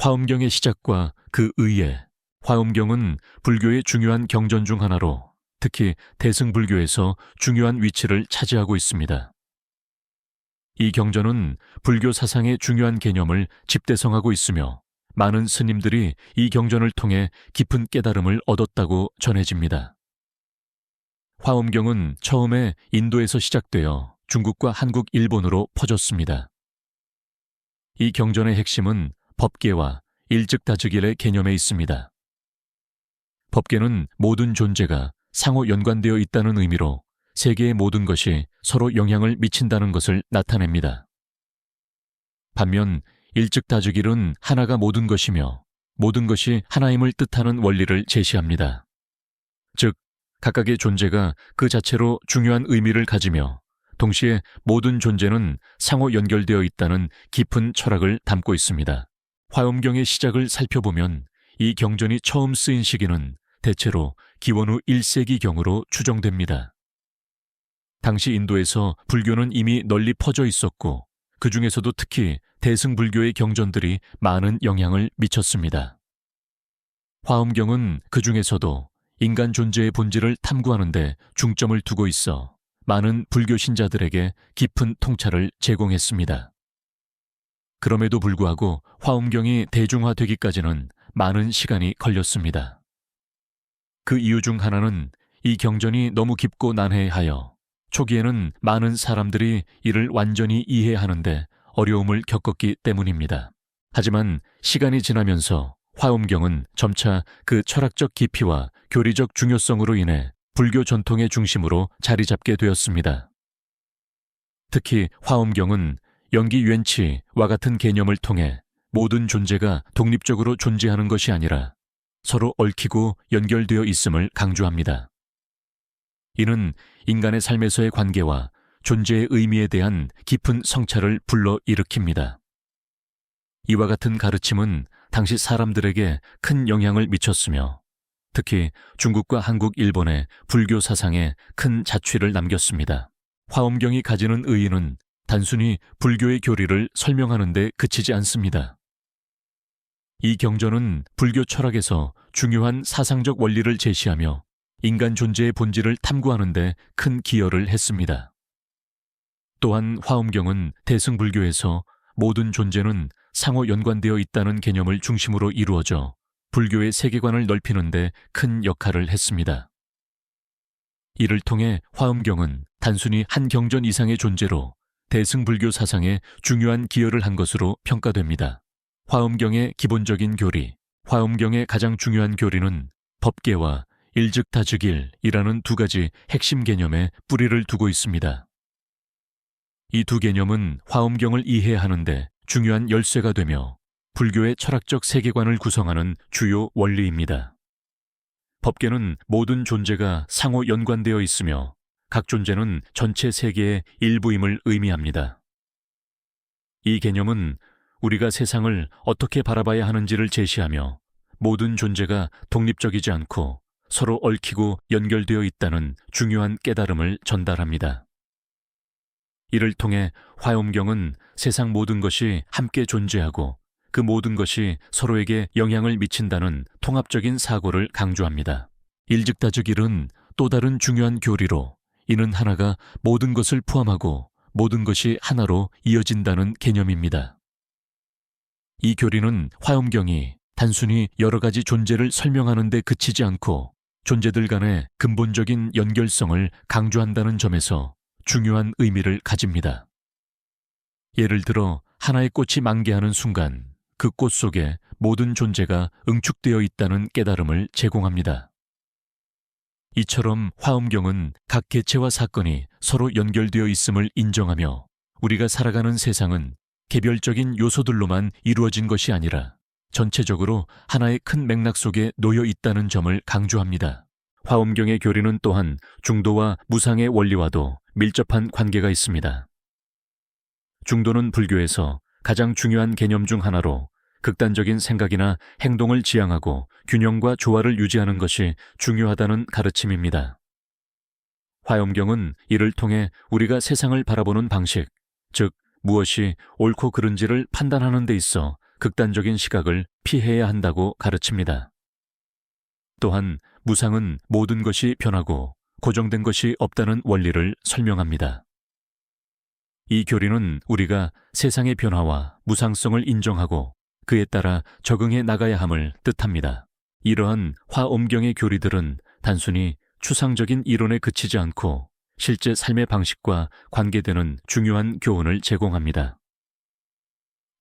화엄경의 시작과 그 의의, 화엄경은 불교의 중요한 경전 중 하나로 특히 대승불교에서 중요한 위치를 차지하고 있습니다. 이 경전은 불교 사상의 중요한 개념을 집대성하고 있으며 많은 스님들이 이 경전을 통해 깊은 깨달음을 얻었다고 전해집니다. 화엄경은 처음에 인도에서 시작되어 중국과 한국, 일본으로 퍼졌습니다. 이 경전의 핵심은 법계와 일즉다즉일의 개념에 있습니다. 법계는 모든 존재가 상호 연관되어 있다는 의미로 세계의 모든 것이 서로 영향을 미친다는 것을 나타냅니다. 반면 일즉다즉일은 하나가 모든 것이며 모든 것이 하나임을 뜻하는 원리를 제시합니다. 즉, 각각의 존재가 그 자체로 중요한 의미를 가지며 동시에 모든 존재는 상호 연결되어 있다는 깊은 철학을 담고 있습니다. 화엄경의 시작을 살펴보면 이 경전이 처음 쓰인 시기는 대체로 기원 후 1세기경으로 추정됩니다. 당시 인도에서 불교는 이미 널리 퍼져 있었고 그 중에서도 특히 대승불교의 경전들이 많은 영향을 미쳤습니다. 화엄경은 그 중에서도 인간 존재의 본질을 탐구하는 데 중점을 두고 있어 많은 불교 신자들에게 깊은 통찰을 제공했습니다. 그럼에도 불구하고 화엄경이 대중화되기까지는 많은 시간이 걸렸습니다. 그 이유 중 하나는 이 경전이 너무 깊고 난해하여 초기에는 많은 사람들이 이를 완전히 이해하는데 어려움을 겪었기 때문입니다. 하지만 시간이 지나면서 화엄경은 점차 그 철학적 깊이와 교리적 중요성으로 인해 불교 전통의 중심으로 자리 잡게 되었습니다. 특히 화엄경은 영기유엔치와 같은 개념을 통해 모든 존재가 독립적으로 존재하는 것이 아니라 서로 얽히고 연결되어 있음을 강조합니다. 이는 인간의 삶에서의 관계와 존재의 의미에 대한 깊은 성찰을 불러일으킵니다. 이와 같은 가르침은 당시 사람들에게 큰 영향을 미쳤으며 특히 중국과 한국, 일본의 불교 사상에 큰 자취를 남겼습니다. 화엄경이 가지는 의의는 단순히 불교의 교리를 설명하는 데 그치지 않습니다. 이 경전은 불교 철학에서 중요한 사상적 원리를 제시하며 인간 존재의 본질을 탐구하는 데 큰 기여를 했습니다. 또한 화엄경은 대승불교에서 모든 존재는 상호 연관되어 있다는 개념을 중심으로 이루어져 불교의 세계관을 넓히는 데 큰 역할을 했습니다. 이를 통해 화엄경은 단순히 한 경전 이상의 존재로 대승불교 사상에 중요한 기여를 한 것으로 평가됩니다. 화엄경의 기본적인 교리, 화엄경의 가장 중요한 교리는 법계와 일즉다즉일이라는 두 가지 핵심 개념에 뿌리를 두고 있습니다. 이 두 개념은 화엄경을 이해하는데 중요한 열쇠가 되며 불교의 철학적 세계관을 구성하는 주요 원리입니다. 법계는 모든 존재가 상호 연관되어 있으며 각 존재는 전체 세계의 일부임을 의미합니다. 이 개념은 우리가 세상을 어떻게 바라봐야 하는지를 제시하며 모든 존재가 독립적이지 않고 서로 얽히고 연결되어 있다는 중요한 깨달음을 전달합니다. 이를 통해 화엄경은 세상 모든 것이 함께 존재하고 그 모든 것이 서로에게 영향을 미친다는 통합적인 사고를 강조합니다. 일즉다즉일은 또 다른 중요한 교리로 이는 하나가 모든 것을 포함하고 모든 것이 하나로 이어진다는 개념입니다. 이 교리는 화엄경이 단순히 여러 가지 존재를 설명하는 데 그치지 않고 존재들 간의 근본적인 연결성을 강조한다는 점에서 중요한 의미를 가집니다. 예를 들어 하나의 꽃이 만개하는 순간 그 꽃 속에 모든 존재가 응축되어 있다는 깨달음을 제공합니다. 이처럼 화엄경은 각 개체와 사건이 서로 연결되어 있음을 인정하며 우리가 살아가는 세상은 개별적인 요소들로만 이루어진 것이 아니라 전체적으로 하나의 큰 맥락 속에 놓여 있다는 점을 강조합니다. 화엄경의 교리는 또한 중도와 무상의 원리와도 밀접한 관계가 있습니다. 중도는 불교에서 가장 중요한 개념 중 하나로 극단적인 생각이나 행동을 지향하고 균형과 조화를 유지하는 것이 중요하다는 가르침입니다. 화엄경은 이를 통해 우리가 세상을 바라보는 방식, 즉 무엇이 옳고 그른지를 판단하는 데 있어 극단적인 시각을 피해야 한다고 가르칩니다. 또한 무상은 모든 것이 변하고 고정된 것이 없다는 원리를 설명합니다. 이 교리는 우리가 세상의 변화와 무상성을 인정하고 그에 따라 적응해 나가야 함을 뜻합니다. 이러한 화엄경의 교리들은 단순히 추상적인 이론에 그치지 않고 실제 삶의 방식과 관계되는 중요한 교훈을 제공합니다.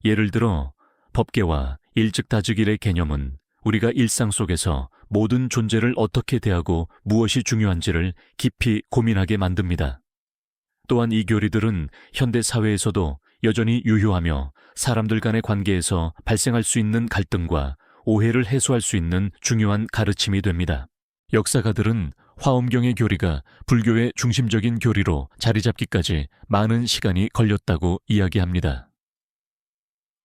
예를 들어 법계와 일즉다즉일의 개념은 우리가 일상 속에서 모든 존재를 어떻게 대하고 무엇이 중요한지를 깊이 고민하게 만듭니다. 또한 이 교리들은 현대 사회에서도 여전히 유효하며 사람들 간의 관계에서 발생할 수 있는 갈등과 오해를 해소할 수 있는 중요한 가르침이 됩니다. 역사가들은 화엄경의 교리가 불교의 중심적인 교리로 자리 잡기까지 많은 시간이 걸렸다고 이야기합니다.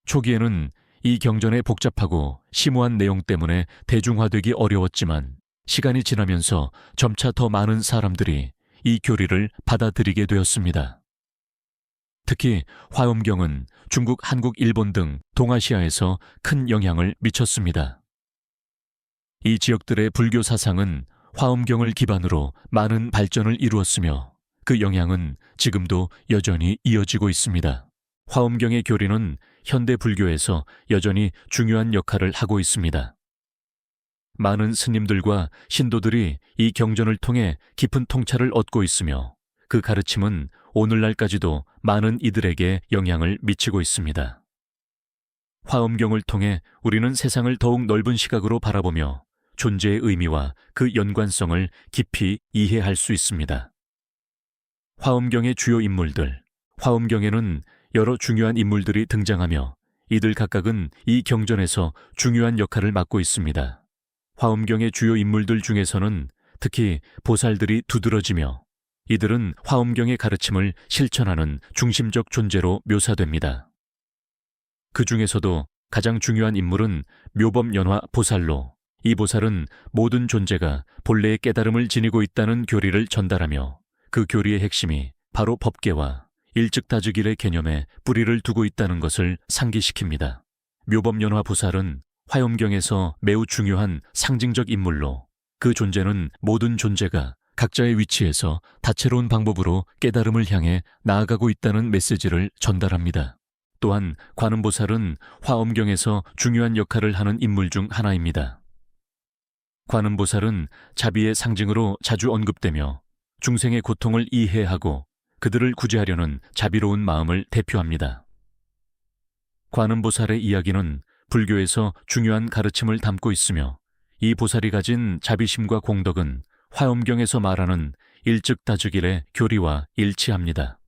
초기에는 이 경전의 복잡하고 심오한 내용 때문에 대중화되기 어려웠지만 시간이 지나면서 점차 더 많은 사람들이 이 교리를 받아들이게 되었습니다. 특히 화엄경은 중국, 한국, 일본 등 동아시아에서 큰 영향을 미쳤습니다. 이 지역들의 불교 사상은 화엄경을 기반으로 많은 발전을 이루었으며 그 영향은 지금도 여전히 이어지고 있습니다. 화엄경의 교리는 현대 불교에서 여전히 중요한 역할을 하고 있습니다. 많은 스님들과 신도들이 이 경전을 통해 깊은 통찰을 얻고 있으며 그 가르침은 오늘날까지도 많은 이들에게 영향을 미치고 있습니다. 화엄경을 통해 우리는 세상을 더욱 넓은 시각으로 바라보며 존재의 의미와 그 연관성을 깊이 이해할 수 있습니다. 화엄경의 주요 인물들, 화엄경에는 여러 중요한 인물들이 등장하며 이들 각각은 이 경전에서 중요한 역할을 맡고 있습니다. 화엄경의 주요 인물들 중에서는 특히 보살들이 두드러지며 이들은 화엄경의 가르침을 실천하는 중심적 존재로 묘사됩니다. 그 중에서도 가장 중요한 인물은 묘법연화 보살로, 이 보살은 모든 존재가 본래의 깨달음을 지니고 있다는 교리를 전달하며 그 교리의 핵심이 바로 법계와 일즉다즉일의 개념에 뿌리를 두고 있다는 것을 상기시킵니다. 묘법연화 보살은 화엄경에서 매우 중요한 상징적 인물로 그 존재는 모든 존재가 각자의 위치에서 다채로운 방법으로 깨달음을 향해 나아가고 있다는 메시지를 전달합니다. 또한 관음보살은 화엄경에서 중요한 역할을 하는 인물 중 하나입니다. 관음보살은 자비의 상징으로 자주 언급되며 중생의 고통을 이해하고 그들을 구제하려는 자비로운 마음을 대표합니다. 관음보살의 이야기는 불교에서 중요한 가르침을 담고 있으며 이 보살이 가진 자비심과 공덕은 화엄경에서 말하는 일즉다즉일의 교리와 일치합니다.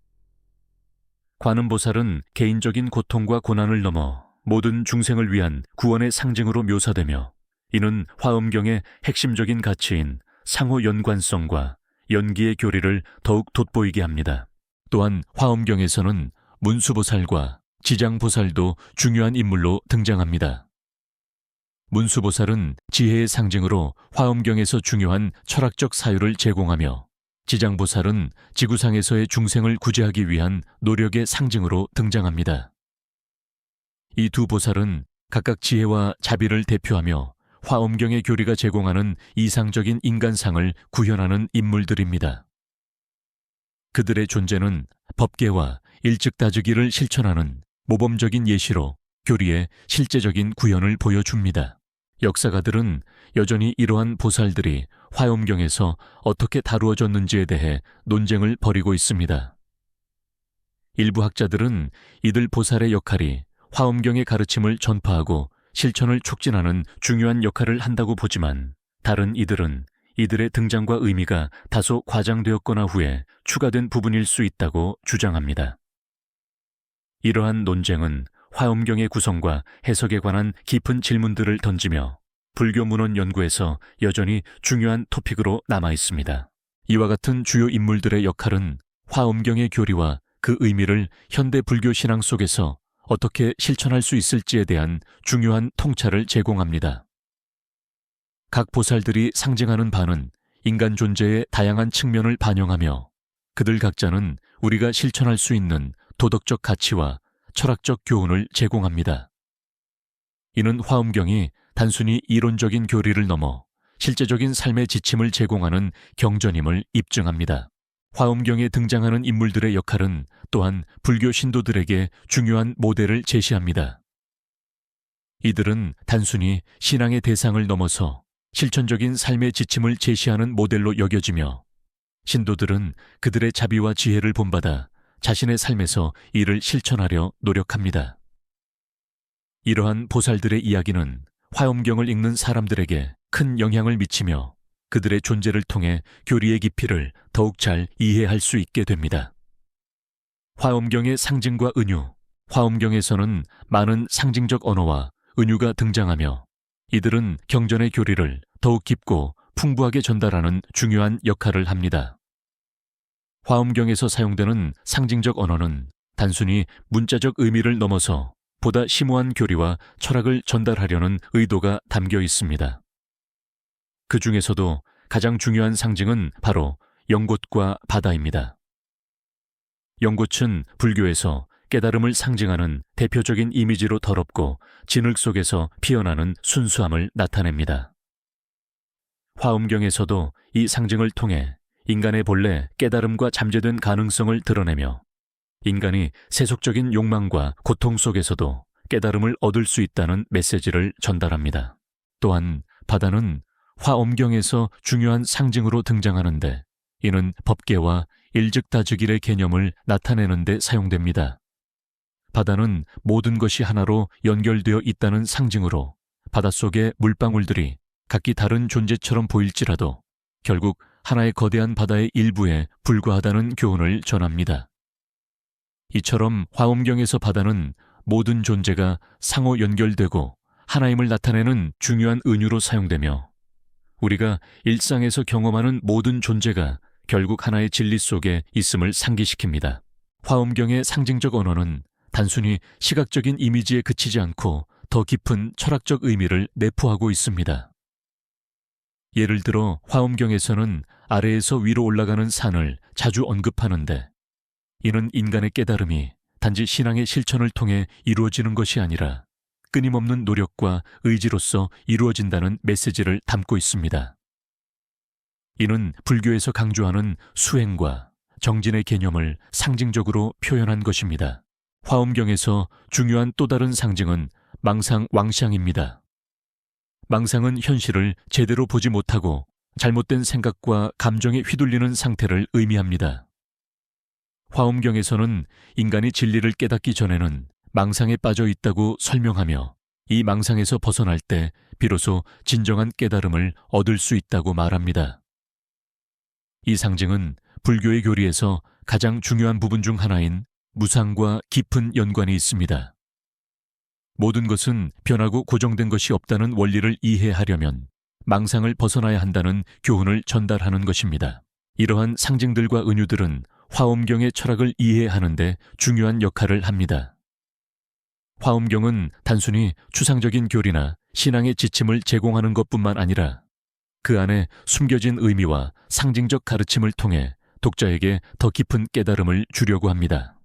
관음보살은 개인적인 고통과 고난을 넘어 모든 중생을 위한 구원의 상징으로 묘사되며 이는 화엄경의 핵심적인 가치인 상호 연관성과 연기의 교리를 더욱 돋보이게 합니다. 또한 화엄경에서는 문수보살과 지장보살도 중요한 인물로 등장합니다. 문수보살은 지혜의 상징으로 화엄경에서 중요한 철학적 사유를 제공하며 지장보살은 지구상에서의 중생을 구제하기 위한 노력의 상징으로 등장합니다. 이 두 보살은 각각 지혜와 자비를 대표하며 화엄경의 교리가 제공하는 이상적인 인간상을 구현하는 인물들입니다. 그들의 존재는 법계와 일즉다즉일을 실천하는 모범적인 예시로 교리의 실제적인 구현을 보여줍니다. 역사가들은 여전히 이러한 보살들이 화엄경에서 어떻게 다루어졌는지에 대해 논쟁을 벌이고 있습니다. 일부 학자들은 이들 보살의 역할이 화엄경의 가르침을 전파하고 실천을 촉진하는 중요한 역할을 한다고 보지만 다른 이들은 이들의 등장과 의미가 다소 과장되었거나 후에 추가된 부분일 수 있다고 주장합니다. 이러한 논쟁은 화엄경의 구성과 해석에 관한 깊은 질문들을 던지며 불교 문헌 연구에서 여전히 중요한 토픽으로 남아 있습니다. 이와 같은 주요 인물들의 역할은 화엄경의 교리와 그 의미를 현대 불교 신앙 속에서 어떻게 실천할 수 있을지에 대한 중요한 통찰을 제공합니다. 각 보살들이 상징하는 바는 인간 존재의 다양한 측면을 반영하며 그들 각자는 우리가 실천할 수 있는 도덕적 가치와 철학적 교훈을 제공합니다. 이는 화엄경이 단순히 이론적인 교리를 넘어 실제적인 삶의 지침을 제공하는 경전임을 입증합니다. 화엄경에 등장하는 인물들의 역할은 또한 불교 신도들에게 중요한 모델을 제시합니다. 이들은 단순히 신앙의 대상을 넘어서 실천적인 삶의 지침을 제시하는 모델로 여겨지며, 신도들은 그들의 자비와 지혜를 본받아 자신의 삶에서 이를 실천하려 노력합니다. 이러한 보살들의 이야기는 화엄경을 읽는 사람들에게 큰 영향을 미치며 그들의 존재를 통해 교리의 깊이를 더욱 잘 이해할 수 있게 됩니다. 화엄경의 상징과 은유. 화엄경에서는 많은 상징적 언어와 은유가 등장하며 이들은 경전의 교리를 더욱 깊고 풍부하게 전달하는 중요한 역할을 합니다. 화엄경에서 사용되는 상징적 언어는 단순히 문자적 의미를 넘어서 보다 심오한 교리와 철학을 전달하려는 의도가 담겨 있습니다. 그 중에서도 가장 중요한 상징은 바로 연곶과 바다입니다. 연곶은 불교에서 깨달음을 상징하는 대표적인 이미지로 더럽고 진흙 속에서 피어나는 순수함을 나타냅니다. 화엄경에서도 이 상징을 통해 인간의 본래 깨달음과 잠재된 가능성을 드러내며 인간이 세속적인 욕망과 고통 속에서도 깨달음을 얻을 수 있다는 메시지를 전달합니다. 또한 바다는 화엄경에서 중요한 상징으로 등장하는데 이는 법계와 일즉다즉일의 개념을 나타내는 데 사용됩니다. 바다는 모든 것이 하나로 연결되어 있다는 상징으로 바닷속의 물방울들이 각기 다른 존재처럼 보일지라도 결국 하나의 거대한 바다의 일부에 불과하다는 교훈을 전합니다. 이처럼 화엄경에서 바다는 모든 존재가 상호 연결되고 하나임을 나타내는 중요한 은유로 사용되며 우리가 일상에서 경험하는 모든 존재가 결국 하나의 진리 속에 있음을 상기시킵니다. 화엄경의 상징적 언어는 단순히 시각적인 이미지에 그치지 않고 더 깊은 철학적 의미를 내포하고 있습니다. 예를 들어 화엄경에서는 아래에서 위로 올라가는 산을 자주 언급하는데 이는 인간의 깨달음이 단지 신앙의 실천을 통해 이루어지는 것이 아니라 끊임없는 노력과 의지로서 이루어진다는 메시지를 담고 있습니다. 이는 불교에서 강조하는 수행과 정진의 개념을 상징적으로 표현한 것입니다. 화엄경에서 중요한 또 다른 상징은 망상왕샹입니다. 망상은 현실을 제대로 보지 못하고 잘못된 생각과 감정에 휘둘리는 상태를 의미합니다. 화엄경에서는 인간이 진리를 깨닫기 전에는 망상에 빠져 있다고 설명하며 이 망상에서 벗어날 때 비로소 진정한 깨달음을 얻을 수 있다고 말합니다. 이 상징은 불교의 교리에서 가장 중요한 부분 중 하나인 무상과 깊은 연관이 있습니다. 모든 것은 변하고 고정된 것이 없다는 원리를 이해하려면 망상을 벗어나야 한다는 교훈을 전달하는 것입니다. 이러한 상징들과 은유들은 화엄경의 철학을 이해하는 데 중요한 역할을 합니다. 화엄경은 단순히 추상적인 교리나 신앙의 지침을 제공하는 것뿐만 아니라 그 안에 숨겨진 의미와 상징적 가르침을 통해 독자에게 더 깊은 깨달음을 주려고 합니다.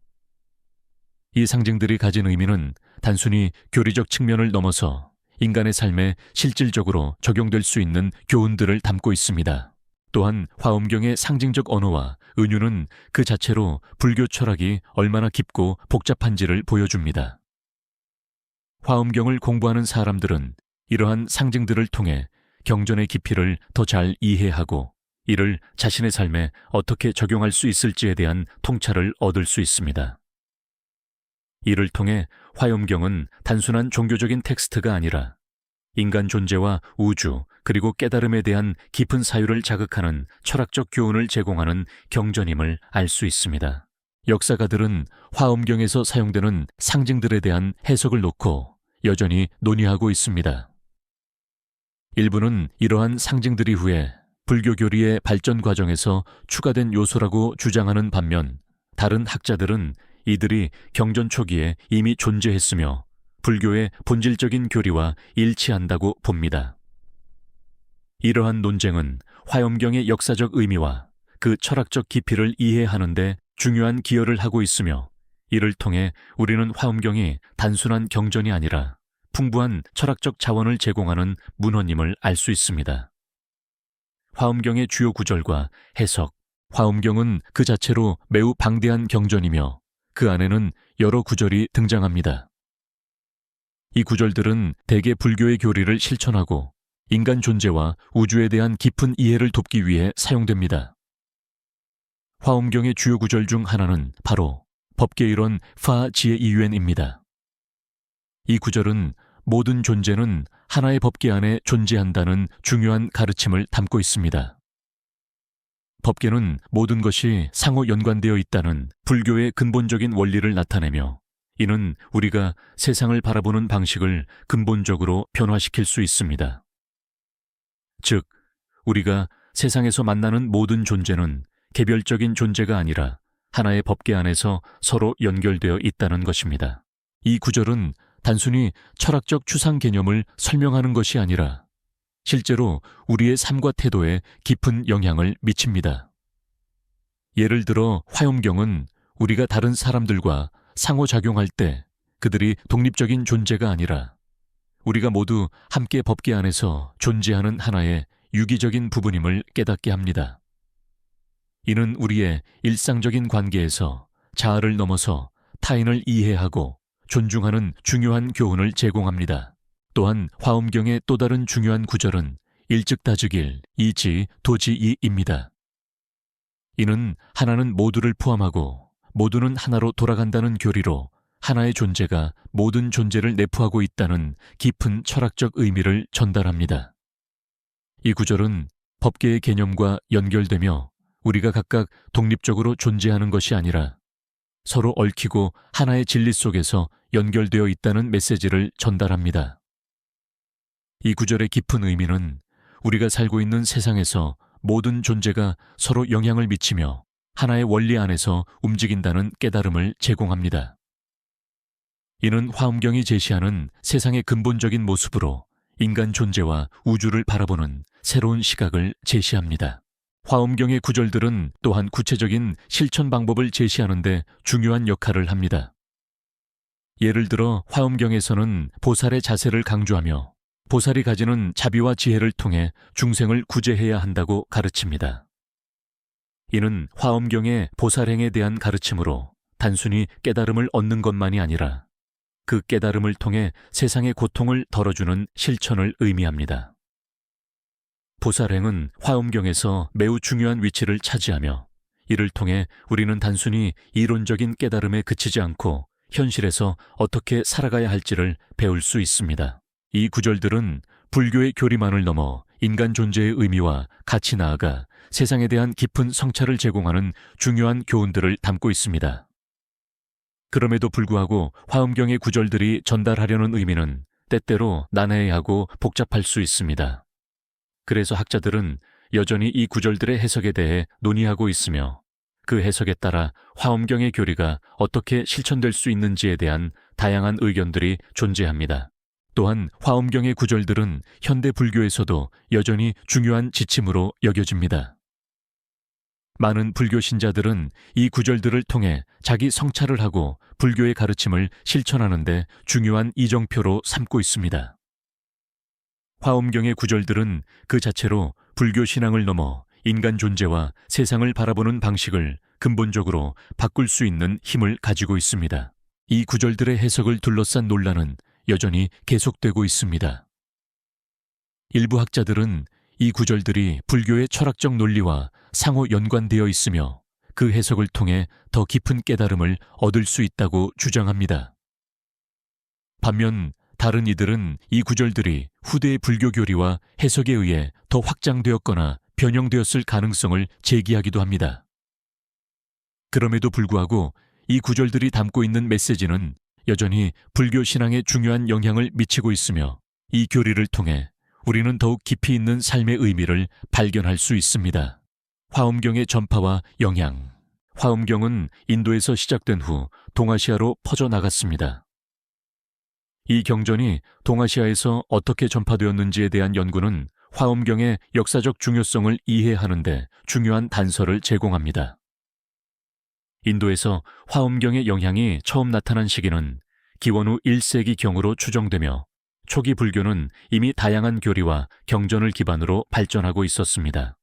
이 상징들이 가진 의미는 단순히 교리적 측면을 넘어서 인간의 삶에 실질적으로 적용될 수 있는 교훈들을 담고 있습니다. 또한 화엄경의 상징적 언어와 은유는 그 자체로 불교 철학이 얼마나 깊고 복잡한지를 보여줍니다. 화엄경을 공부하는 사람들은 이러한 상징들을 통해 경전의 깊이를 더 잘 이해하고 이를 자신의 삶에 어떻게 적용할 수 있을지에 대한 통찰을 얻을 수 있습니다. 이를 통해 화엄경은 단순한 종교적인 텍스트가 아니라 인간 존재와 우주 그리고 깨달음에 대한 깊은 사유를 자극하는 철학적 교훈을 제공하는 경전임을 알 수 있습니다. 역사가들은 화엄경에서 사용되는 상징들에 대한 해석을 놓고 여전히 논의하고 있습니다. 일부는 이러한 상징들이 후에 불교 교리의 발전 과정에서 추가된 요소라고 주장하는 반면 다른 학자들은 이들이 경전 초기에 이미 존재했으며 불교의 본질적인 교리와 일치한다고 봅니다. 이러한 논쟁은 화엄경의 역사적 의미와 그 철학적 깊이를 이해하는 데 중요한 기여를 하고 있으며 이를 통해 우리는 화엄경이 단순한 경전이 아니라 풍부한 철학적 자원을 제공하는 문헌임을 알 수 있습니다. 화엄경의 주요 구절과 해석, 화엄경은 그 자체로 매우 방대한 경전이며 그 안에는 여러 구절이 등장합니다. 이 구절들은 대개 불교의 교리를 실천하고 인간 존재와 우주에 대한 깊은 이해를 돕기 위해 사용됩니다. 화엄경의 주요 구절 중 하나는 바로 법계이론 파 지에 이유엔입니다. 이 구절은 모든 존재는 하나의 법계 안에 존재한다는 중요한 가르침을 담고 있습니다. 법계는 모든 것이 상호 연관되어 있다는 불교의 근본적인 원리를 나타내며 이는 우리가 세상을 바라보는 방식을 근본적으로 변화시킬 수 있습니다. 즉, 우리가 세상에서 만나는 모든 존재는 개별적인 존재가 아니라 하나의 법계 안에서 서로 연결되어 있다는 것입니다. 이 구절은 단순히 철학적 추상 개념을 설명하는 것이 아니라 실제로 우리의 삶과 태도에 깊은 영향을 미칩니다. 예를 들어 화엄경은 우리가 다른 사람들과 상호작용할 때 그들이 독립적인 존재가 아니라 우리가 모두 함께 법계 안에서 존재하는 하나의 유기적인 부분임을 깨닫게 합니다. 이는 우리의 일상적인 관계에서 자아를 넘어서 타인을 이해하고 존중하는 중요한 교훈을 제공합니다. 또한 화엄경의 또 다른 중요한 구절은 일즉다즉일 이지 도지이입니다. 이는 하나는 모두를 포함하고 모두는 하나로 돌아간다는 교리로 하나의 존재가 모든 존재를 내포하고 있다는 깊은 철학적 의미를 전달합니다. 이 구절은 법계의 개념과 연결되며 우리가 각각 독립적으로 존재하는 것이 아니라 서로 얽히고 하나의 진리 속에서 연결되어 있다는 메시지를 전달합니다. 이 구절의 깊은 의미는 우리가 살고 있는 세상에서 모든 존재가 서로 영향을 미치며 하나의 원리 안에서 움직인다는 깨달음을 제공합니다. 이는 화엄경이 제시하는 세상의 근본적인 모습으로 인간 존재와 우주를 바라보는 새로운 시각을 제시합니다. 화엄경의 구절들은 또한 구체적인 실천 방법을 제시하는 데 중요한 역할을 합니다. 예를 들어 화엄경에서는 보살의 자세를 강조하며 보살이 가지는 자비와 지혜를 통해 중생을 구제해야 한다고 가르칩니다. 이는 화엄경의 보살행에 대한 가르침으로 단순히 깨달음을 얻는 것만이 아니라 그 깨달음을 통해 세상의 고통을 덜어주는 실천을 의미합니다. 보살행은 화엄경에서 매우 중요한 위치를 차지하며 이를 통해 우리는 단순히 이론적인 깨달음에 그치지 않고 현실에서 어떻게 살아가야 할지를 배울 수 있습니다. 이 구절들은 불교의 교리만을 넘어 인간 존재의 의미와 같이 나아가 세상에 대한 깊은 성찰을 제공하는 중요한 교훈들을 담고 있습니다. 그럼에도 불구하고 화엄경의 구절들이 전달하려는 의미는 때때로 난해하고 복잡할 수 있습니다. 그래서 학자들은 여전히 이 구절들의 해석에 대해 논의하고 있으며 그 해석에 따라 화엄경의 교리가 어떻게 실천될 수 있는지에 대한 다양한 의견들이 존재합니다. 또한 화엄경의 구절들은 현대 불교에서도 여전히 중요한 지침으로 여겨집니다. 많은 불교 신자들은 이 구절들을 통해 자기 성찰을 하고 불교의 가르침을 실천하는 데 중요한 이정표로 삼고 있습니다. 화엄경의 구절들은 그 자체로 불교 신앙을 넘어 인간 존재와 세상을 바라보는 방식을 근본적으로 바꿀 수 있는 힘을 가지고 있습니다. 이 구절들의 해석을 둘러싼 논란은 여전히 계속되고 있습니다. 일부 학자들은 이 구절들이 불교의 철학적 논리와 상호 연관되어 있으며 그 해석을 통해 더 깊은 깨달음을 얻을 수 있다고 주장합니다. 반면 다른 이들은 이 구절들이 후대의 불교 교리와 해석에 의해 더 확장되었거나 변형되었을 가능성을 제기하기도 합니다. 그럼에도 불구하고 이 구절들이 담고 있는 메시지는 여전히 불교 신앙에 중요한 영향을 미치고 있으며 이 교리를 통해 우리는 더욱 깊이 있는 삶의 의미를 발견할 수 있습니다. 화엄경의 전파와 영향. 화엄경은 인도에서 시작된 후 동아시아로 퍼져나갔습니다. 이 경전이 동아시아에서 어떻게 전파되었는지에 대한 연구는 화엄경의 역사적 중요성을 이해하는 데 중요한 단서를 제공합니다. 인도에서 화엄경의 영향이 처음 나타난 시기는 기원후 1세기경으로 추정되며 초기 불교는 이미 다양한 교리와 경전을 기반으로 발전하고 있었습니다.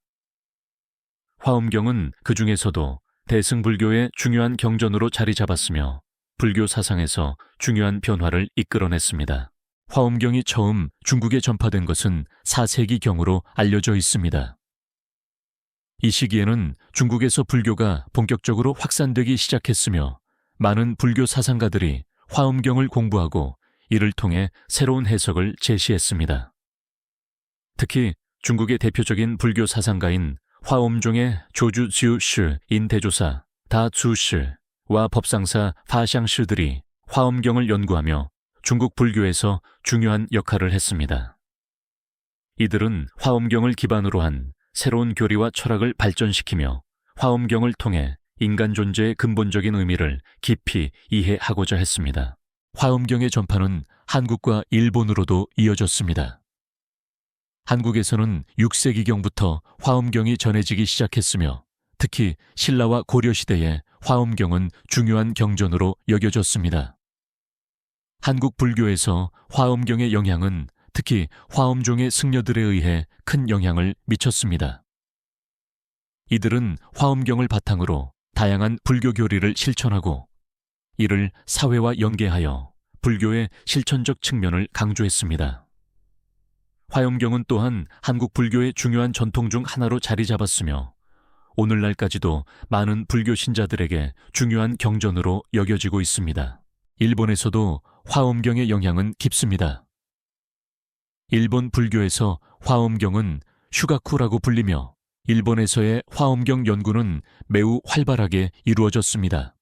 화엄경은 그 중에서도 대승불교의 중요한 경전으로 자리 잡았으며 불교 사상에서 중요한 변화를 이끌어냈습니다. 화엄경이 처음 중국에 전파된 것은 4세기경으로 알려져 있습니다. 이 시기에는 중국에서 불교가 본격적으로 확산되기 시작했으며 많은 불교 사상가들이 화엄경을 공부하고 이를 통해 새로운 해석을 제시했습니다. 특히 중국의 대표적인 불교 사상가인 화엄종의 조주지우시인 대조사 다주시와 법상사 파샹시들이 화엄경을 연구하며 중국 불교에서 중요한 역할을 했습니다. 이들은 화엄경을 기반으로 한 새로운 교리와 철학을 발전시키며 화엄경을 통해 인간 존재의 근본적인 의미를 깊이 이해하고자 했습니다. 화엄경의 전파는 한국과 일본으로도 이어졌습니다. 한국에서는 6세기경부터 화엄경이 전해지기 시작했으며 특히 신라와 고려 시대에 화엄경은 중요한 경전으로 여겨졌습니다. 한국 불교에서 화엄경의 영향은 특히 화엄종의 승려들에 의해 큰 영향을 미쳤습니다. 이들은 화엄경을 바탕으로 다양한 불교 교리를 실천하고 이를 사회와 연계하여 불교의 실천적 측면을 강조했습니다. 화엄경은 또한 한국 불교의 중요한 전통 중 하나로 자리 잡았으며 오늘날까지도 많은 불교 신자들에게 중요한 경전으로 여겨지고 있습니다. 일본에서도 화엄경의 영향은 깊습니다. 일본 불교에서 화엄경은 슈가쿠라고 불리며 일본에서의 화엄경 연구는 매우 활발하게 이루어졌습니다.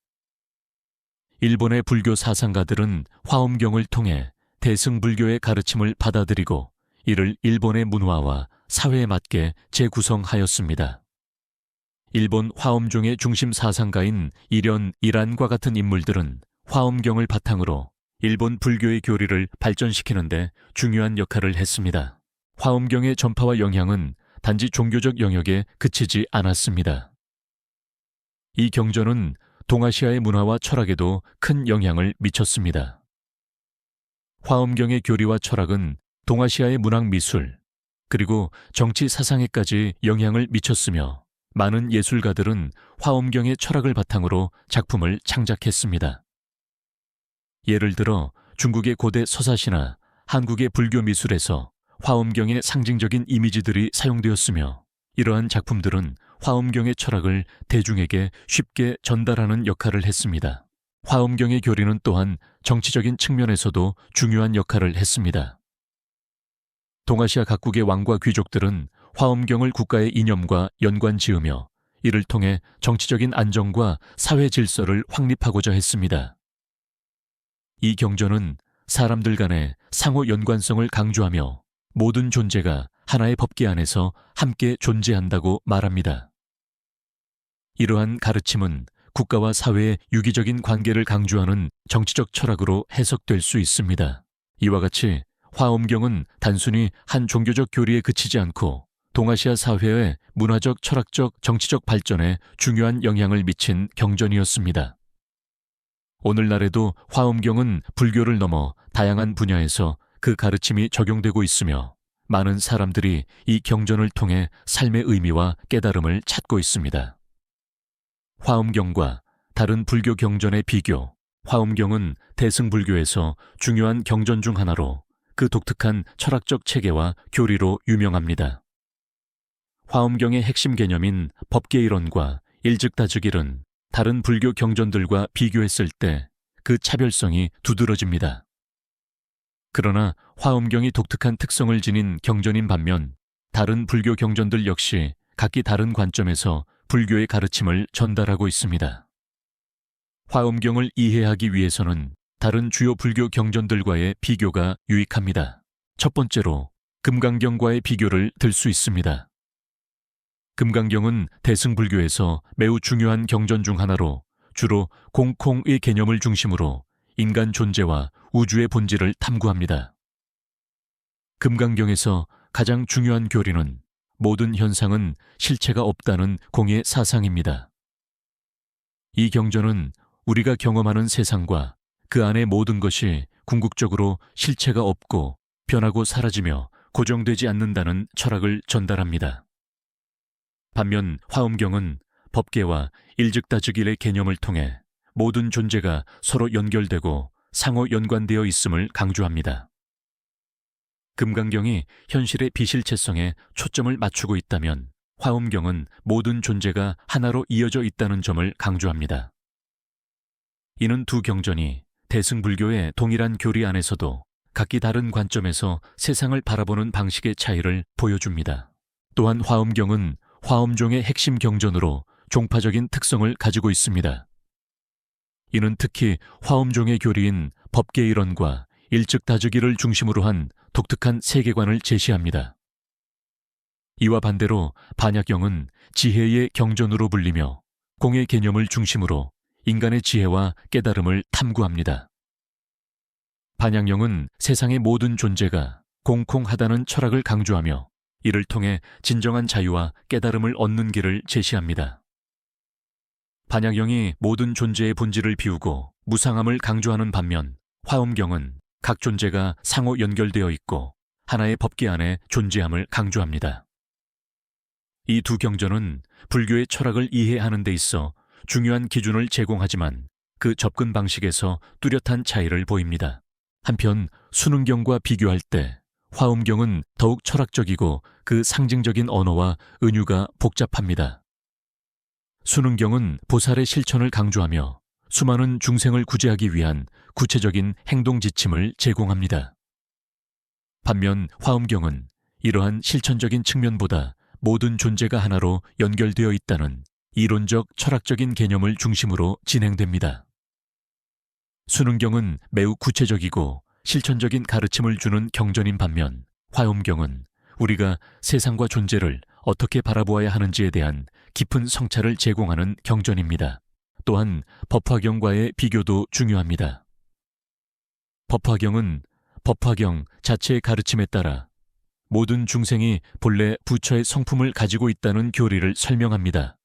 일본의 불교 사상가들은 화엄경을 통해 대승불교의 가르침을 받아들이고 이를 일본의 문화와 사회에 맞게 재구성하였습니다. 일본 화엄종의 중심 사상가인 일현 이란과 같은 인물들은 화엄경을 바탕으로 일본 불교의 교리를 발전시키는 데 중요한 역할을 했습니다. 화엄경의 전파와 영향은 단지 종교적 영역에 그치지 않았습니다. 이 경전은 동아시아의 문화와 철학에도 큰 영향을 미쳤습니다. 화엄경의 교리와 철학은 동아시아의 문학 미술, 그리고 정치 사상에까지 영향을 미쳤으며 많은 예술가들은 화엄경의 철학을 바탕으로 작품을 창작했습니다. 예를 들어 중국의 고대 서사시나 한국의 불교 미술에서 화엄경의 상징적인 이미지들이 사용되었으며 이러한 작품들은 화엄경의 철학을 대중에게 쉽게 전달하는 역할을 했습니다. 화엄경의 교리는 또한 정치적인 측면에서도 중요한 역할을 했습니다. 동아시아 각국의 왕과 귀족들은 화엄경을 국가의 이념과 연관지으며 이를 통해 정치적인 안정과 사회 질서를 확립하고자 했습니다. 이 경전은 사람들 간의 상호 연관성을 강조하며 모든 존재가 하나의 법계 안에서 함께 존재한다고 말합니다. 이러한 가르침은 국가와 사회의 유기적인 관계를 강조하는 정치적 철학으로 해석될 수 있습니다. 이와 같이 화엄경은 단순히 한 종교적 교리에 그치지 않고 동아시아 사회의 문화적, 철학적, 정치적 발전에 중요한 영향을 미친 경전이었습니다. 오늘날에도 화엄경은 불교를 넘어 다양한 분야에서 그 가르침이 적용되고 있으며 많은 사람들이 이 경전을 통해 삶의 의미와 깨달음을 찾고 있습니다. 화엄경과 다른 불교 경전의 비교, 화엄경은 대승불교에서 중요한 경전 중 하나로 그 독특한 철학적 체계와 교리로 유명합니다. 화엄경의 핵심 개념인 법계일원과 일즉다즉일은 다른 불교 경전들과 비교했을 때 그 차별성이 두드러집니다. 그러나 화엄경이 독특한 특성을 지닌 경전인 반면 다른 불교 경전들 역시 각기 다른 관점에서 불교의 가르침을 전달하고 있습니다. 화엄경을 이해하기 위해서는 다른 주요 불교 경전들과의 비교가 유익합니다. 첫 번째로 금강경과의 비교를 들 수 있습니다. 금강경은 대승불교에서 매우 중요한 경전 중 하나로 주로 공콩의 개념을 중심으로 인간 존재와 우주의 본질을 탐구합니다. 금강경에서 가장 중요한 교리는 모든 현상은 실체가 없다는 공의 사상입니다. 이 경전은 우리가 경험하는 세상과 그 안의 모든 것이 궁극적으로 실체가 없고 변하고 사라지며 고정되지 않는다는 철학을 전달합니다. 반면 화엄경은 법계와 일즉다즉일의 개념을 통해 모든 존재가 서로 연결되고 상호 연관되어 있음을 강조합니다. 금강경이 현실의 비실체성에 초점을 맞추고 있다면 화엄경은 모든 존재가 하나로 이어져 있다는 점을 강조합니다. 이는 두 경전이 대승불교의 동일한 교리 안에서도 각기 다른 관점에서 세상을 바라보는 방식의 차이를 보여줍니다. 또한 화엄경은 화엄종의 핵심 경전으로 종파적인 특성을 가지고 있습니다. 이는 특히 화엄종의 교리인 법계일원과 일즉다즉일을 중심으로 한 독특한 세계관을 제시합니다. 이와 반대로 반야경은 지혜의 경전으로 불리며 공의 개념을 중심으로 인간의 지혜와 깨달음을 탐구합니다. 반야경은 세상의 모든 존재가 공공하다는 철학을 강조하며 이를 통해 진정한 자유와 깨달음을 얻는 길을 제시합니다. 반야경이 모든 존재의 본질을 비우고 무상함을 강조하는 반면 화엄경은 각 존재가 상호 연결되어 있고 하나의 법계 안에 존재함을 강조합니다. 이 두 경전은 불교의 철학을 이해하는 데 있어 중요한 기준을 제공하지만 그 접근 방식에서 뚜렷한 차이를 보입니다. 한편 수능경과 비교할 때 화엄경은 더욱 철학적이고 그 상징적인 언어와 은유가 복잡합니다. 수능경은 보살의 실천을 강조하며 수많은 중생을 구제하기 위한 구체적인 행동 지침을 제공합니다. 반면 화엄경은 이러한 실천적인 측면보다 모든 존재가 하나로 연결되어 있다는 이론적 철학적인 개념을 중심으로 진행됩니다. 수능경은 매우 구체적이고 실천적인 가르침을 주는 경전인 반면 화엄경은 우리가 세상과 존재를 어떻게 바라보아야 하는지에 대한 깊은 성찰을 제공하는 경전입니다. 또한 법화경과의 비교도 중요합니다. 법화경은 법화경 자체의 가르침에 따라 모든 중생이 본래 부처의 성품을 가지고 있다는 교리를 설명합니다.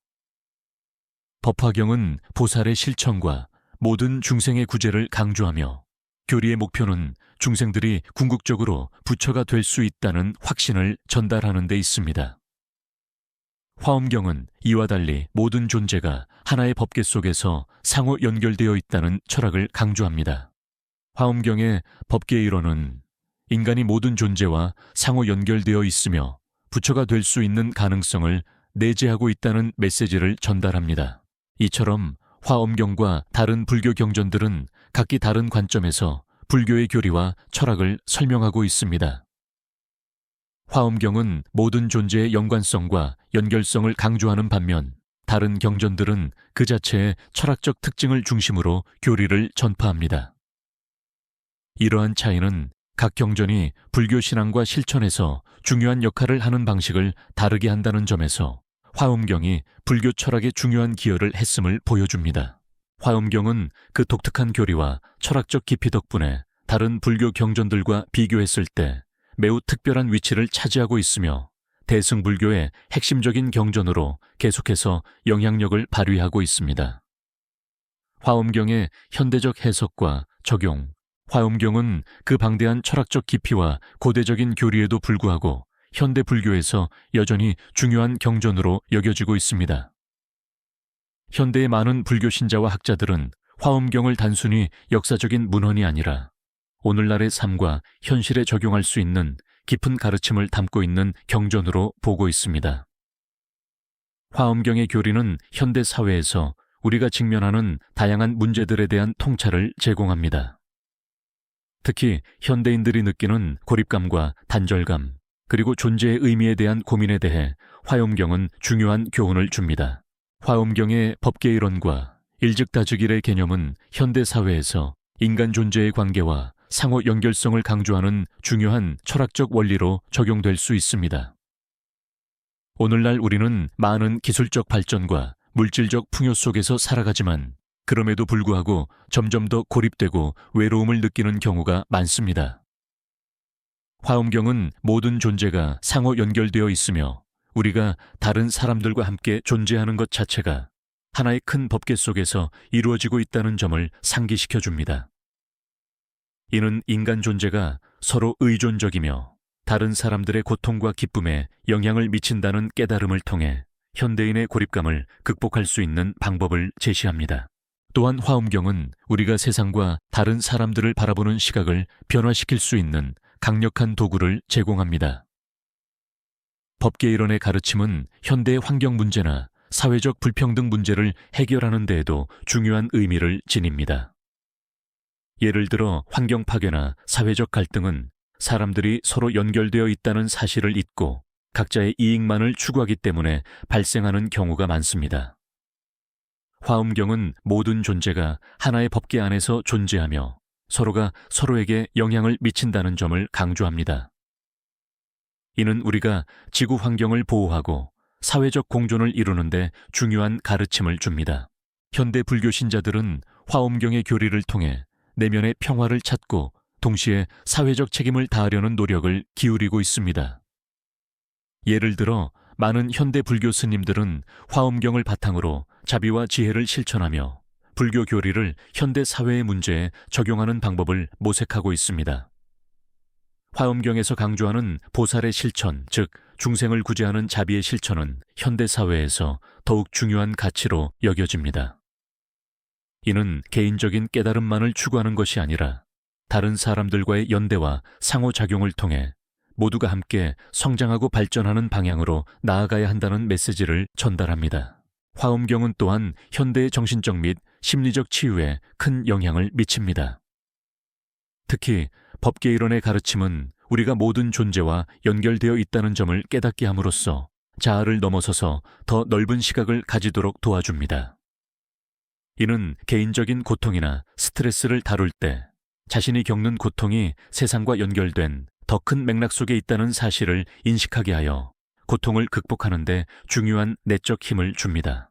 법화경은 보살의 실천과 모든 중생의 구제를 강조하며 교리의 목표는 중생들이 궁극적으로 부처가 될 수 있다는 확신을 전달하는 데 있습니다. 화엄경은 이와 달리 모든 존재가 하나의 법계 속에서 상호 연결되어 있다는 철학을 강조합니다. 화엄경의 법계의 일원은 인간이 모든 존재와 상호 연결되어 있으며 부처가 될 수 있는 가능성을 내재하고 있다는 메시지를 전달합니다. 이처럼 화엄경과 다른 불교 경전들은 각기 다른 관점에서 불교의 교리와 철학을 설명하고 있습니다. 화엄경은 모든 존재의 연관성과 연결성을 강조하는 반면 다른 경전들은 그 자체의 철학적 특징을 중심으로 교리를 전파합니다. 이러한 차이는 각 경전이 불교 신앙과 실천에서 중요한 역할을 하는 방식을 다르게 한다는 점에서 화엄경이 불교 철학에 중요한 기여를 했음을 보여줍니다. 화엄경은 그 독특한 교리와 철학적 깊이 덕분에 다른 불교 경전들과 비교했을 때 매우 특별한 위치를 차지하고 있으며 대승불교의 핵심적인 경전으로 계속해서 영향력을 발휘하고 있습니다. 화엄경의 현대적 해석과 적용, 화엄경은 그 방대한 철학적 깊이와 고대적인 교리에도 불구하고 현대 불교에서 여전히 중요한 경전으로 여겨지고 있습니다. 현대의 많은 불교 신자와 학자들은 화엄경을 단순히 역사적인 문헌이 아니라 오늘날의 삶과 현실에 적용할 수 있는 깊은 가르침을 담고 있는 경전으로 보고 있습니다. 화엄경의 교리는 현대 사회에서 우리가 직면하는 다양한 문제들에 대한 통찰을 제공합니다. 특히 현대인들이 느끼는 고립감과 단절감, 그리고 존재의 의미에 대한 고민에 대해 화엄경은 중요한 교훈을 줍니다. 화엄경의 법계일원과 일즉다즉일의 개념은 현대 사회에서 인간 존재의 관계와 상호 연결성을 강조하는 중요한 철학적 원리로 적용될 수 있습니다. 오늘날 우리는 많은 기술적 발전과 물질적 풍요 속에서 살아가지만 그럼에도 불구하고 점점 더 고립되고 외로움을 느끼는 경우가 많습니다. 화엄경은 모든 존재가 상호 연결되어 있으며 우리가 다른 사람들과 함께 존재하는 것 자체가 하나의 큰 법계 속에서 이루어지고 있다는 점을 상기시켜 줍니다. 이는 인간 존재가 서로 의존적이며 다른 사람들의 고통과 기쁨에 영향을 미친다는 깨달음을 통해 현대인의 고립감을 극복할 수 있는 방법을 제시합니다. 또한 화엄경은 우리가 세상과 다른 사람들을 바라보는 시각을 변화시킬 수 있는 강력한 도구를 제공합니다. 법계일원의 가르침은 현대의 환경 문제나 사회적 불평등 문제를 해결하는 데에도 중요한 의미를 지닙니다. 예를 들어 환경 파괴나 사회적 갈등은 사람들이 서로 연결되어 있다는 사실을 잊고 각자의 이익만을 추구하기 때문에 발생하는 경우가 많습니다. 화엄경은 모든 존재가 하나의 법계 안에서 존재하며 서로가 서로에게 영향을 미친다는 점을 강조합니다. 이는 우리가 지구 환경을 보호하고 사회적 공존을 이루는 데 중요한 가르침을 줍니다. 현대 불교 신자들은 화엄경의 교리를 통해 내면의 평화를 찾고 동시에 사회적 책임을 다하려는 노력을 기울이고 있습니다. 예를 들어 많은 현대 불교 스님들은 화엄경을 바탕으로 자비와 지혜를 실천하며 불교 교리를 현대 사회의 문제에 적용하는 방법을 모색하고 있습니다. 화엄경에서 강조하는 보살의 실천, 즉 중생을 구제하는 자비의 실천은 현대 사회에서 더욱 중요한 가치로 여겨집니다. 이는 개인적인 깨달음만을 추구하는 것이 아니라 다른 사람들과의 연대와 상호작용을 통해 모두가 함께 성장하고 발전하는 방향으로 나아가야 한다는 메시지를 전달합니다. 화엄경은 또한 현대의 정신적 및 심리적 치유에 큰 영향을 미칩니다. 특히 법계일원의 가르침은 우리가 모든 존재와 연결되어 있다는 점을 깨닫게 함으로써 자아를 넘어서서 더 넓은 시각을 가지도록 도와줍니다. 이는 개인적인 고통이나 스트레스를 다룰 때 자신이 겪는 고통이 세상과 연결된 더 큰 맥락 속에 있다는 사실을 인식하게 하여 고통을 극복하는 데 중요한 내적 힘을 줍니다.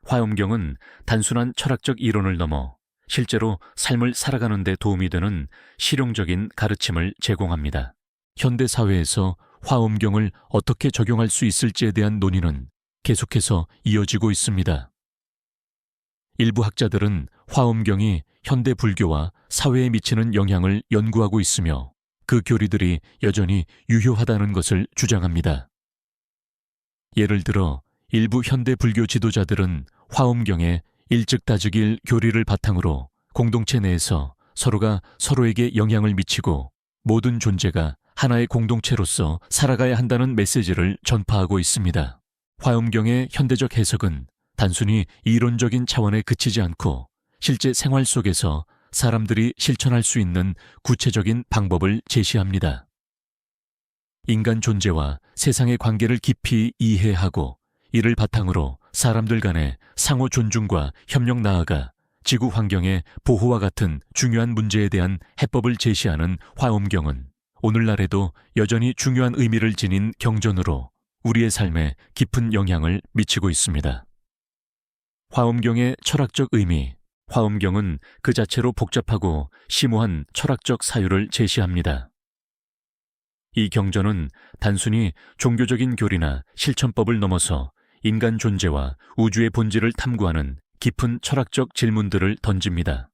화엄경은 단순한 철학적 이론을 넘어 실제로 삶을 살아가는 데 도움이 되는 실용적인 가르침을 제공합니다. 현대 사회에서 화엄경을 어떻게 적용할 수 있을지에 대한 논의는 계속해서 이어지고 있습니다. 일부 학자들은 화엄경이 현대 불교와 사회에 미치는 영향을 연구하고 있으며 그 교리들이 여전히 유효하다는 것을 주장합니다. 예를 들어 일부 현대 불교 지도자들은 화엄경의 일즉다즉일 교리를 바탕으로 공동체 내에서 서로가 서로에게 영향을 미치고 모든 존재가 하나의 공동체로서 살아가야 한다는 메시지를 전파하고 있습니다. 화엄경의 현대적 해석은 단순히 이론적인 차원에 그치지 않고 실제 생활 속에서 사람들이 실천할 수 있는 구체적인 방법을 제시합니다. 인간 존재와 세상의 관계를 깊이 이해하고 이를 바탕으로 사람들 간의 상호 존중과 협력 나아가 지구 환경의 보호와 같은 중요한 문제에 대한 해법을 제시하는 화엄경은 오늘날에도 여전히 중요한 의미를 지닌 경전으로 우리의 삶에 깊은 영향을 미치고 있습니다. 화엄경의 철학적 의미, 화엄경은 그 자체로 복잡하고 심오한 철학적 사유를 제시합니다. 이 경전은 단순히 종교적인 교리나 실천법을 넘어서 인간 존재와 우주의 본질을 탐구하는 깊은 철학적 질문들을 던집니다.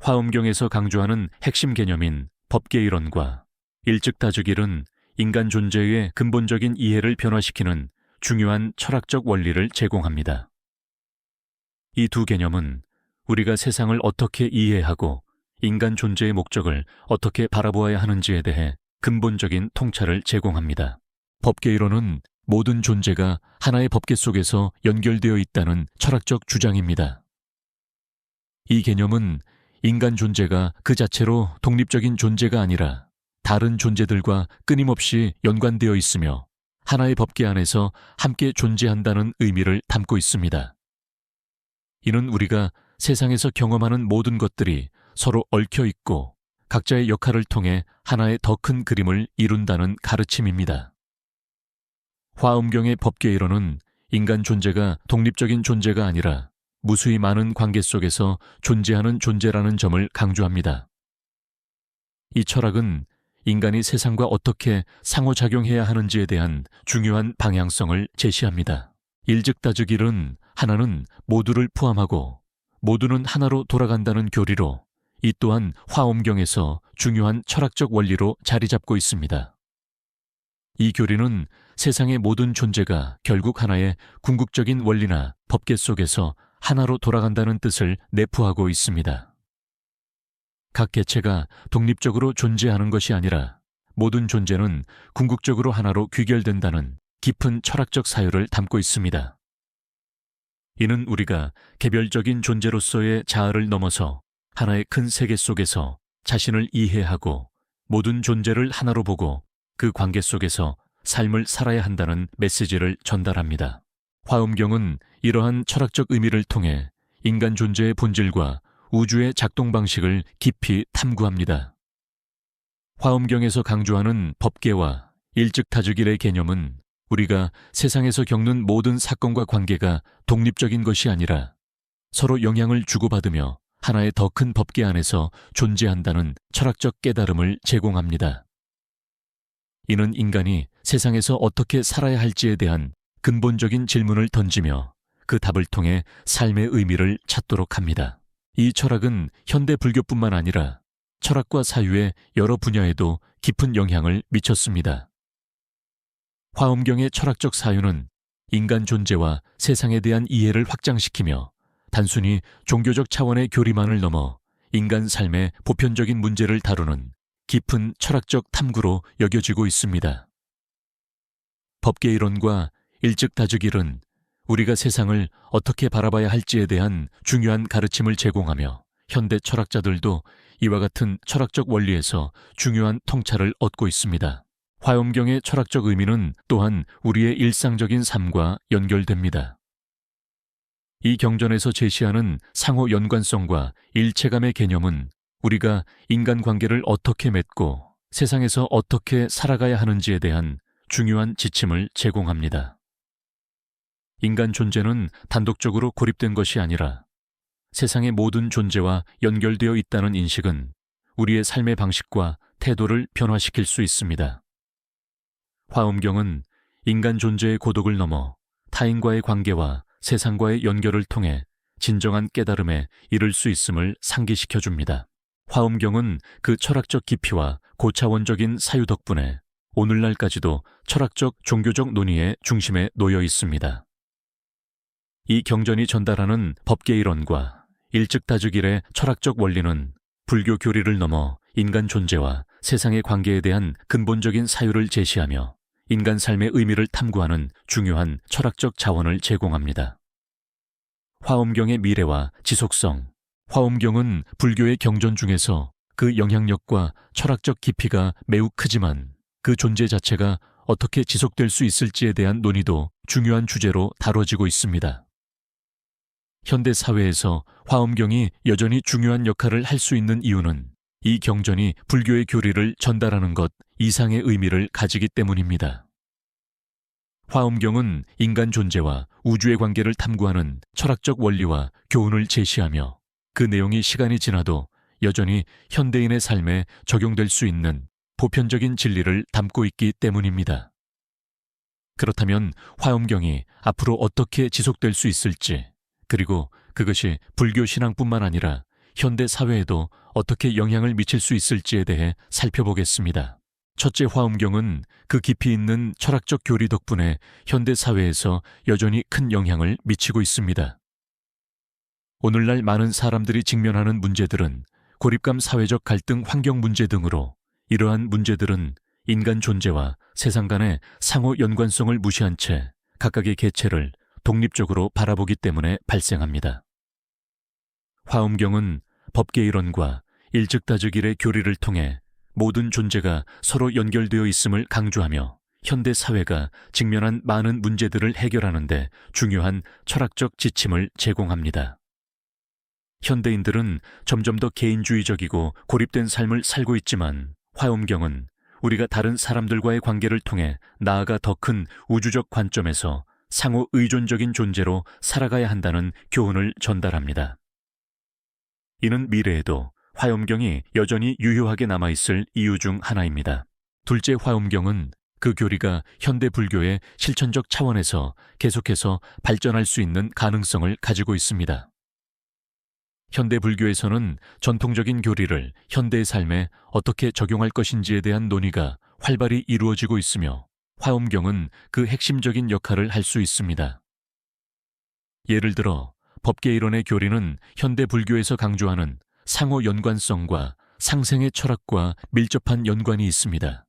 화엄경에서 강조하는 핵심 개념인 법계일원과 일즉다즉일은 인간 존재의 근본적인 이해를 변화시키는 중요한 철학적 원리를 제공합니다. 이 두 개념은 우리가 세상을 어떻게 이해하고 인간 존재의 목적을 어떻게 바라보아야 하는지에 대해 근본적인 통찰을 제공합니다. 법계이론은 모든 존재가 하나의 법계 속에서 연결되어 있다는 철학적 주장입니다. 이 개념은 인간 존재가 그 자체로 독립적인 존재가 아니라 다른 존재들과 끊임없이 연관되어 있으며 하나의 법계 안에서 함께 존재한다는 의미를 담고 있습니다. 이는 우리가 세상에서 경험하는 모든 것들이 서로 얽혀 있고 각자의 역할을 통해 하나의 더 큰 그림을 이룬다는 가르침입니다. 화엄경의 법계이론은 인간 존재가 독립적인 존재가 아니라 무수히 많은 관계 속에서 존재하는 존재라는 점을 강조합니다. 이 철학은 인간이 세상과 어떻게 상호작용해야 하는지에 대한 중요한 방향성을 제시합니다. 일즉다즉일은 하나는 모두를 포함하고 모두는 하나로 돌아간다는 교리로 이 또한 화엄경에서 중요한 철학적 원리로 자리 잡고 있습니다. 이 교리는 세상의 모든 존재가 결국 하나의 궁극적인 원리나 법계 속에서 하나로 돌아간다는 뜻을 내포하고 있습니다. 각 개체가 독립적으로 존재하는 것이 아니라 모든 존재는 궁극적으로 하나로 귀결된다는 깊은 철학적 사유를 담고 있습니다. 이는 우리가 개별적인 존재로서의 자아를 넘어서 하나의 큰 세계 속에서 자신을 이해하고 모든 존재를 하나로 보고 그 관계 속에서 삶을 살아야 한다는 메시지를 전달합니다. 화엄경은 이러한 철학적 의미를 통해 인간 존재의 본질과 우주의 작동 방식을 깊이 탐구합니다. 화엄경에서 강조하는 법계와 일즉다즉일의 개념은 우리가 세상에서 겪는 모든 사건과 관계가 독립적인 것이 아니라 서로 영향을 주고받으며 하나의 더 큰 법계 안에서 존재한다는 철학적 깨달음을 제공합니다. 이는 인간이 세상에서 어떻게 살아야 할지에 대한 근본적인 질문을 던지며 그 답을 통해 삶의 의미를 찾도록 합니다. 이 철학은 현대 불교뿐만 아니라 철학과 사유의 여러 분야에도 깊은 영향을 미쳤습니다. 화엄경의 철학적 사유는 인간 존재와 세상에 대한 이해를 확장시키며 단순히 종교적 차원의 교리만을 넘어 인간 삶의 보편적인 문제를 다루는 깊은 철학적 탐구로 여겨지고 있습니다. 법계 이론과 일즉다즉일은 우리가 세상을 어떻게 바라봐야 할지에 대한 중요한 가르침을 제공하며 현대 철학자들도 이와 같은 철학적 원리에서 중요한 통찰을 얻고 있습니다. 화엄경의 철학적 의미는 또한 우리의 일상적인 삶과 연결됩니다. 이 경전에서 제시하는 상호 연관성과 일체감의 개념은 우리가 인간관계를 어떻게 맺고 세상에서 어떻게 살아가야 하는지에 대한 중요한 지침을 제공합니다. 인간 존재는 단독적으로 고립된 것이 아니라 세상의 모든 존재와 연결되어 있다는 인식은 우리의 삶의 방식과 태도를 변화시킬 수 있습니다. 화엄경은 인간 존재의 고독을 넘어 타인과의 관계와 세상과의 연결을 통해 진정한 깨달음에 이를 수 있음을 상기시켜 줍니다. 화엄경은 그 철학적 깊이와 고차원적인 사유 덕분에 오늘날까지도 철학적 종교적 논의의 중심에 놓여 있습니다. 이 경전이 전달하는 법계 이론과 일즉다즉일의 철학적 원리는 불교 교리를 넘어 인간 존재와 세상의 관계에 대한 근본적인 사유를 제시하며 인간 삶의 의미를 탐구하는 중요한 철학적 자원을 제공합니다. 화엄경의 미래와 지속성. 화엄경은 불교의 경전 중에서 그 영향력과 철학적 깊이가 매우 크지만 그 존재 자체가 어떻게 지속될 수 있을지에 대한 논의도 중요한 주제로 다뤄지고 있습니다. 현대 사회에서 화엄경이 여전히 중요한 역할을 할 수 있는 이유는 이 경전이 불교의 교리를 전달하는 것 이상의 의미를 가지기 때문입니다. 화엄경은 인간 존재와 우주의 관계를 탐구하는 철학적 원리와 교훈을 제시하며 그 내용이 시간이 지나도 여전히 현대인의 삶에 적용될 수 있는 보편적인 진리를 담고 있기 때문입니다. 그렇다면 화엄경이 앞으로 어떻게 지속될 수 있을지, 그리고 그것이 불교 신앙뿐만 아니라 현대 사회에도 어떻게 영향을 미칠 수 있을지에 대해 살펴보겠습니다. 첫째, 화엄경은 그 깊이 있는 철학적 교리 덕분에 현대 사회에서 여전히 큰 영향을 미치고 있습니다. 오늘날 많은 사람들이 직면하는 문제들은 고립감, 사회적 갈등, 환경 문제 등으로 이러한 문제들은 인간 존재와 세상 간의 상호 연관성을 무시한 채 각각의 개체를 독립적으로 바라보기 때문에 발생합니다. 화엄경은 법계 이론과 일즉다즉일의 교리를 통해 모든 존재가 서로 연결되어 있음을 강조하며 현대 사회가 직면한 많은 문제들을 해결하는 데 중요한 철학적 지침을 제공합니다. 현대인들은 점점 더 개인주의적이고 고립된 삶을 살고 있지만 화엄경은 우리가 다른 사람들과의 관계를 통해 나아가 더 큰 우주적 관점에서 상호 의존적인 존재로 살아가야 한다는 교훈을 전달합니다. 이는 미래에도 화엄경이 여전히 유효하게 남아있을 이유 중 하나입니다. 둘째, 화엄경은 그 교리가 현대 불교의 실천적 차원에서 계속해서 발전할 수 있는 가능성을 가지고 있습니다. 현대 불교에서는 전통적인 교리를 현대의 삶에 어떻게 적용할 것인지에 대한 논의가 활발히 이루어지고 있으며 화엄경은 그 핵심적인 역할을 할 수 있습니다. 예를 들어 법계 이론의 교리는 현대 불교에서 강조하는 상호 연관성과 상생의 철학과 밀접한 연관이 있습니다.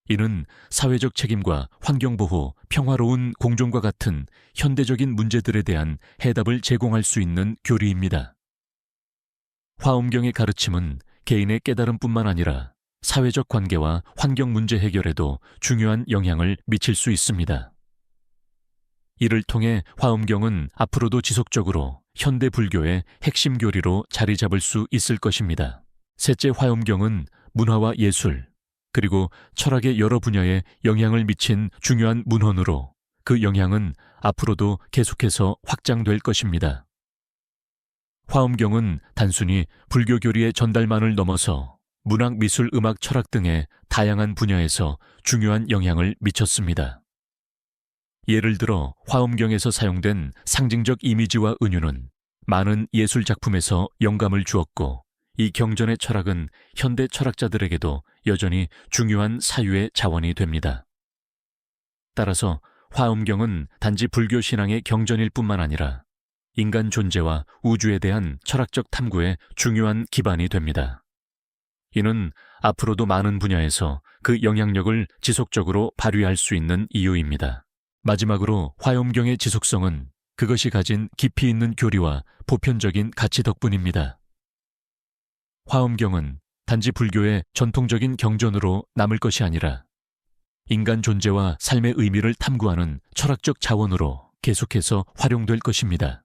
이는 사회적 책임과 환경보호, 평화로운 공존과 같은 현대적인 문제들에 대한 해답을 제공할 수 있는 교리입니다. 화엄경의 가르침은 개인의 깨달음뿐만 아니라 사회적 관계와 환경 문제 해결에도 중요한 영향을 미칠 수 있습니다. 이를 통해 화엄경은 앞으로도 지속적으로 현대 불교의 핵심 교리로 자리 잡을 수 있을 것입니다. 셋째, 화엄경은 문화와 예술, 그리고 철학의 여러 분야에 영향을 미친 중요한 문헌으로 그 영향은 앞으로도 계속해서 확장될 것입니다. 화엄경은 단순히 불교 교리의 전달만을 넘어서 문학, 미술, 음악, 철학 등의 다양한 분야에서 중요한 영향을 미쳤습니다. 예를 들어 화엄경에서 사용된 상징적 이미지와 은유는 많은 예술 작품에서 영감을 주었고, 이 경전의 철학은 현대 철학자들에게도 여전히 중요한 사유의 자원이 됩니다. 따라서 화엄경은 단지 불교 신앙의 경전일 뿐만 아니라 인간 존재와 우주에 대한 철학적 탐구의 중요한 기반이 됩니다. 이는 앞으로도 많은 분야에서 그 영향력을 지속적으로 발휘할 수 있는 이유입니다. 마지막으로 화엄경의 지속성은 그것이 가진 깊이 있는 교리와 보편적인 가치 덕분입니다. 화엄경은 단지 불교의 전통적인 경전으로 남을 것이 아니라 인간 존재와 삶의 의미를 탐구하는 철학적 자원으로 계속해서 활용될 것입니다.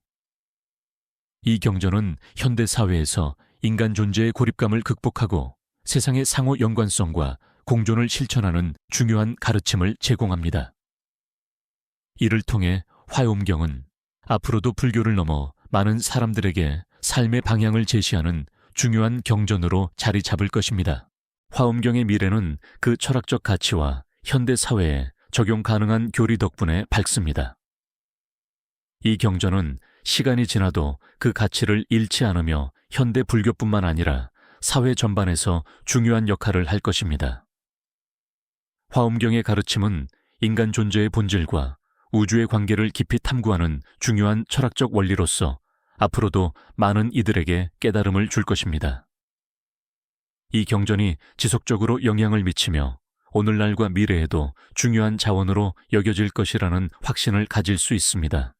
이 경전은 현대 사회에서 인간 존재의 고립감을 극복하고 세상의 상호 연관성과 공존을 실천하는 중요한 가르침을 제공합니다. 이를 통해 화엄경은 앞으로도 불교를 넘어 많은 사람들에게 삶의 방향을 제시하는 중요한 경전으로 자리 잡을 것입니다. 화엄경의 미래는 그 철학적 가치와 현대 사회에 적용 가능한 교리 덕분에 밝습니다. 이 경전은 시간이 지나도 그 가치를 잃지 않으며 현대 불교뿐만 아니라 사회 전반에서 중요한 역할을 할 것입니다. 화엄경의 가르침은 인간 존재의 본질과 우주의 관계를 깊이 탐구하는 중요한 철학적 원리로서 앞으로도 많은 이들에게 깨달음을 줄 것입니다. 이 경전이 지속적으로 영향을 미치며 오늘날과 미래에도 중요한 자원으로 여겨질 것이라는 확신을 가질 수 있습니다.